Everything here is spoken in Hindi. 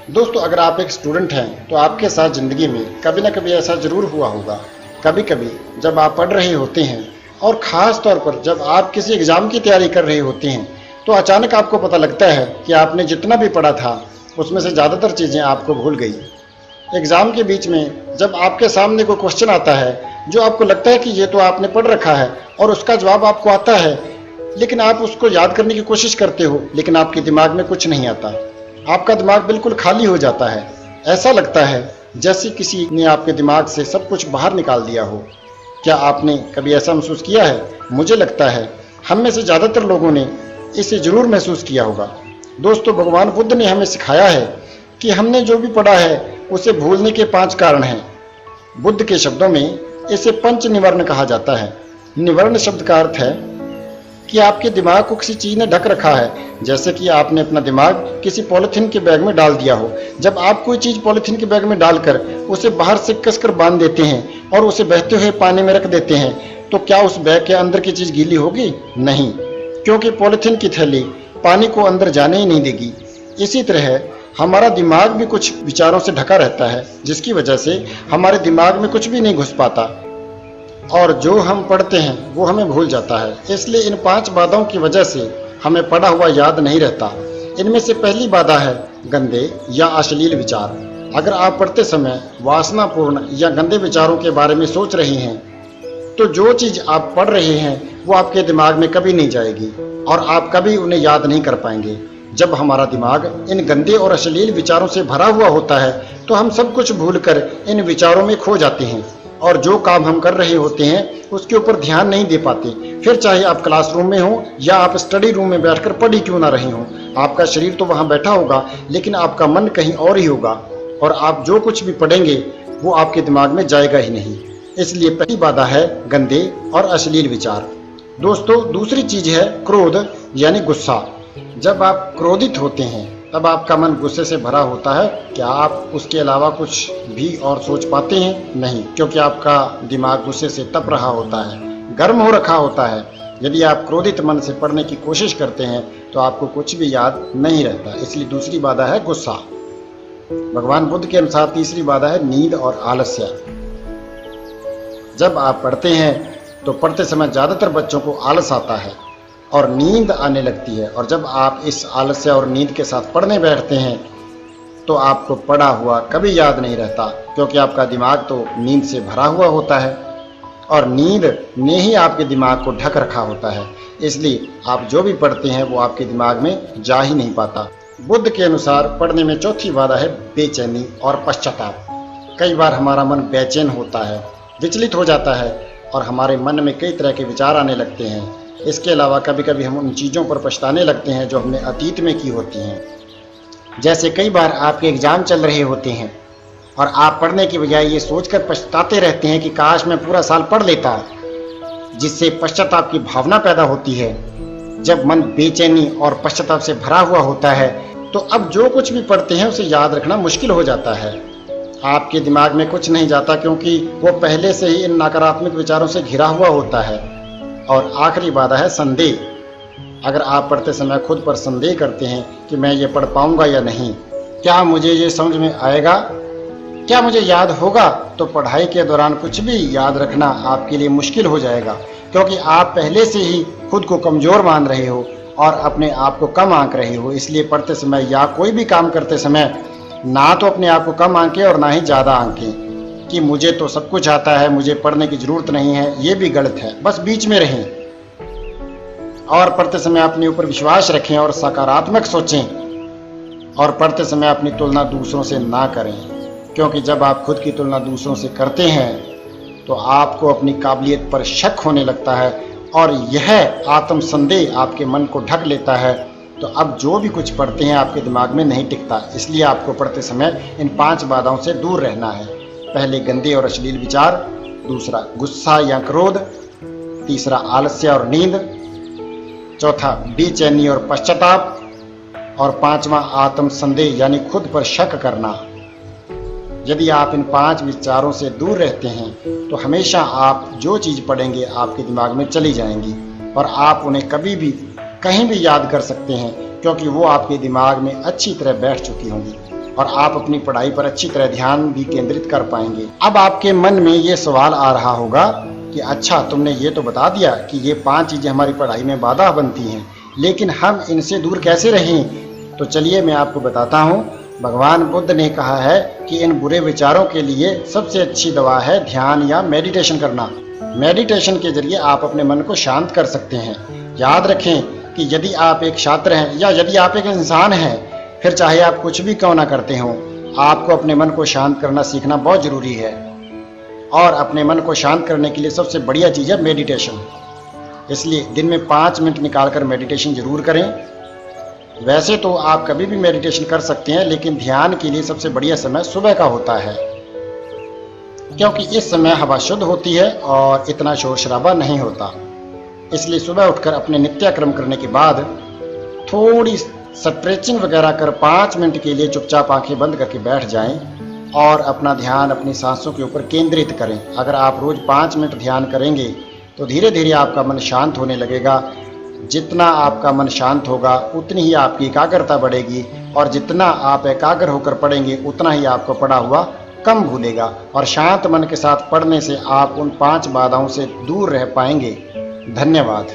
दोस्तों, अगर आप एक स्टूडेंट हैं तो आपके साथ ज़िंदगी में कभी ना कभी ऐसा ज़रूर हुआ होगा। कभी कभी जब आप पढ़ रहे होते हैं और ख़ास तौर पर जब आप किसी एग्ज़ाम की तैयारी कर रहे होते हैं तो अचानक आपको पता लगता है कि आपने जितना भी पढ़ा था उसमें से ज़्यादातर चीज़ें आपको भूल गई। एग्ज़ाम के बीच में जब आपके सामने कोई क्वेश्चन आता है जो आपको लगता है कि ये तो आपने पढ़ रखा है और उसका जवाब आपको आता है, लेकिन आप उसको याद करने की कोशिश करते हो लेकिन आपके दिमाग में कुछ नहीं आता। आपका दिमाग बिल्कुल खाली हो जाता है। ऐसा लगता है जैसे किसी ने आपके दिमाग से सब कुछ बाहर निकाल दिया हो। क्या आपने कभी ऐसा महसूस किया है? मुझे लगता है हम में से ज़्यादातर लोगों ने इसे ज़रूर महसूस किया होगा। दोस्तों, भगवान बुद्ध ने हमें सिखाया है कि हमने जो भी पढ़ा है उसे भूलने के 5 कारण हैं। बुद्ध के शब्दों में इसे पंच निवर्ण कहा जाता है। निवर्ण शब्द का अर्थ है कि आपके दिमाग को किसी चीज़ ने ढक रखा है, जैसे कि आपने अपना दिमाग किसी पॉलीथीन के बैग में डाल दिया हो। जब आप कोई चीज़ पॉलीथीन के बैग में डालकर उसे बाहर से कसकर बांध देते हैं और उसे बहते हुए पानी में रख देते हैं, तो क्या उस बैग के अंदर की चीज़ गीली होगी? नहीं, क्योंकि पॉलीथीन की थैली पानी को अंदर जाने ही नहीं देगी। इसी तरह हमारा दिमाग भी कुछ विचारों से ढका रहता है, जिसकी वजह से हमारे दिमाग में कुछ भी नहीं घुस पाता और जो हम पढ़ते हैं वो हमें भूल जाता है। इसलिए इन 5 बाधाओं की वजह से हमें पढ़ा हुआ याद नहीं रहता। इनमें से पहली बाधा है गंदे या अश्लील विचार। अगर आप पढ़ते समय वासनापूर्ण या गंदे विचारों के बारे में सोच रहे हैं तो जो चीज़ आप पढ़ रहे हैं वो आपके दिमाग में कभी नहीं जाएगी और आप कभी उन्हें याद नहीं कर पाएंगे। जब हमारा दिमाग इन गंदे और अश्लील विचारों से भरा हुआ होता है तो हम सब कुछ भूलकर इन विचारों में खो जाते हैं और जो काम हम कर रहे होते हैं उसके ऊपर ध्यान नहीं दे पाते। फिर चाहे आप क्लासरूम में हो या आप स्टडी रूम में बैठकर पढ़ ही क्यों ना रहे हो, आपका शरीर तो वहाँ बैठा होगा लेकिन आपका मन कहीं और ही होगा और आप जो कुछ भी पढ़ेंगे वो आपके दिमाग में जाएगा ही नहीं। इसलिए पहली बाधा है गंदे और अश्लील विचार। दोस्तों, दूसरी चीज़ है क्रोध यानी गुस्सा। जब आप क्रोधित होते हैं तब आपका मन गुस्से से भरा होता है। क्या आप उसके अलावा कुछ भी और सोच पाते हैं? नहीं, क्योंकि आपका दिमाग गुस्से से तप रहा होता है, गर्म हो रखा होता है। यदि आप क्रोधित मन से पढ़ने की कोशिश करते हैं तो आपको कुछ भी याद नहीं रहता। इसलिए दूसरी बाधा है गुस्सा। भगवान बुद्ध के अनुसार तीसरी बाधा है नींद और आलस्य। जब आप पढ़ते हैं तो पढ़ते समय ज़्यादातर बच्चों को आलस आता है और नींद आने लगती है, और जब आप इस आलस्य और नींद के साथ पढ़ने बैठते हैं तो आपको पढ़ा हुआ कभी याद नहीं रहता, क्योंकि आपका दिमाग तो नींद से भरा हुआ होता है और नींद ने ही आपके दिमाग को ढक रखा होता है। इसलिए आप जो भी पढ़ते हैं वो आपके दिमाग में जा ही नहीं पाता। बुद्ध के अनुसार पढ़ने में चौथी बाधा है बेचैनी और पश्चाताप। कई बार हमारा मन बेचैन होता है, विचलित हो जाता है और हमारे मन में कई तरह के विचार आने लगते हैं। इसके अलावा कभी कभी हम उन चीज़ों पर पछताने लगते हैं जो हमने अतीत में की होती हैं। जैसे कई बार आपके एग्ज़ाम चल रहे होते हैं और आप पढ़ने की बजाय ये सोचकर पछताते रहते हैं कि काश मैं पूरा साल पढ़ लेता, जिससे पश्चाताप की भावना पैदा होती है। जब मन बेचैनी और पश्चाताप से भरा हुआ होता है तो अब जो कुछ भी पढ़ते हैं उसे याद रखना मुश्किल हो जाता है। आपके दिमाग में कुछ नहीं जाता क्योंकि वो पहले से ही इन नकारात्मक विचारों से घिरा हुआ होता है। और आखिरी बाधा है संदेह। अगर आप पढ़ते समय खुद पर संदेह करते हैं कि मैं ये पढ़ पाऊंगा या नहीं, क्या मुझे ये समझ में आएगा, क्या मुझे याद होगा, तो पढ़ाई के दौरान कुछ भी याद रखना आपके लिए मुश्किल हो जाएगा, क्योंकि आप पहले से ही खुद को कमज़ोर मान रहे हो और अपने आप को कम आंक रहे हो। इसलिए पढ़ते समय या कोई भी काम करते समय ना तो अपने आप को कम आंकें और ना ही ज़्यादा आंकें कि मुझे तो सब कुछ आता है, मुझे पढ़ने की ज़रूरत नहीं है। ये भी गलत है। बस बीच में रहें और पढ़ते समय अपने ऊपर विश्वास रखें और सकारात्मक सोचें। और पढ़ते समय अपनी तुलना दूसरों से ना करें, क्योंकि जब आप खुद की तुलना दूसरों से करते हैं तो आपको अपनी काबिलियत पर शक होने लगता है और यह आत्मसंदेह आपके मन को ढक लेता है। तो अब जो भी कुछ पढ़ते हैं आपके दिमाग में नहीं टिकता। इसलिए आपको पढ़ते समय इन 5 बाधाओं से दूर रहना है। पहले गंदे और अश्लील विचार, दूसरा गुस्सा या क्रोध, तीसरा आलस्य और नींद, चौथा बेचैनी और पश्चाताप और 5वां आत्म संदेह यानी खुद पर शक करना। यदि आप इन 5 विचारों से दूर रहते हैं तो हमेशा आप जो चीज़ पढ़ेंगे आपके दिमाग में चली जाएंगी और आप उन्हें कभी भी कहीं भी याद कर सकते हैं, क्योंकि वो आपके दिमाग में अच्छी तरह बैठ चुकी होंगी। और आप अपनी पढ़ाई पर अच्छी तरह ध्यान भी केंद्रित कर पाएंगे। अब आपके मन में ये सवाल आ रहा होगा कि अच्छा, तुमने ये तो बता दिया कि ये 5 चीज़ें हमारी पढ़ाई में बाधा बनती हैं, लेकिन हम इनसे दूर कैसे रहें? तो चलिए मैं आपको बताता हूँ। भगवान बुद्ध ने कहा है कि इन बुरे विचारों के लिए सबसे अच्छी दवा है ध्यान या मेडिटेशन करना। मेडिटेशन के जरिए आप अपने मन को शांत कर सकते हैं। याद रखें कि यदि आप एक छात्र हैं या यदि आप एक इंसान हैं, फिर चाहे आप कुछ भी क्यों ना करते हों, आपको अपने मन को शांत करना सीखना बहुत ज़रूरी है। और अपने मन को शांत करने के लिए सबसे बढ़िया चीज़ है मेडिटेशन। इसलिए दिन में 5 मिनट निकालकर मेडिटेशन ज़रूर करें। वैसे तो आप कभी भी मेडिटेशन कर सकते हैं, लेकिन ध्यान के लिए सबसे बढ़िया समय सुबह का होता है, क्योंकि इस समय हवा शुद्ध होती है और इतना शोर शराबा नहीं होता। इसलिए सुबह उठकर अपने नित्य करने के बाद थोड़ी स्ट्रेचिंग वगैरह कर 5 मिनट के लिए चुपचाप आंखें बंद करके बैठ जाएं और अपना ध्यान अपनी सांसों के ऊपर केंद्रित करें। अगर आप रोज़ 5 मिनट ध्यान करेंगे तो धीरे धीरे आपका मन शांत होने लगेगा। जितना आपका मन शांत होगा उतनी ही आपकी एकाग्रता बढ़ेगी, और जितना आप एकाग्र होकर पढ़ेंगे उतना ही आपको पढ़ा हुआ कम भूलेगा। और शांत मन के साथ पढ़ने से आप उन 5 बाधाओं से दूर रह पाएंगे। धन्यवाद।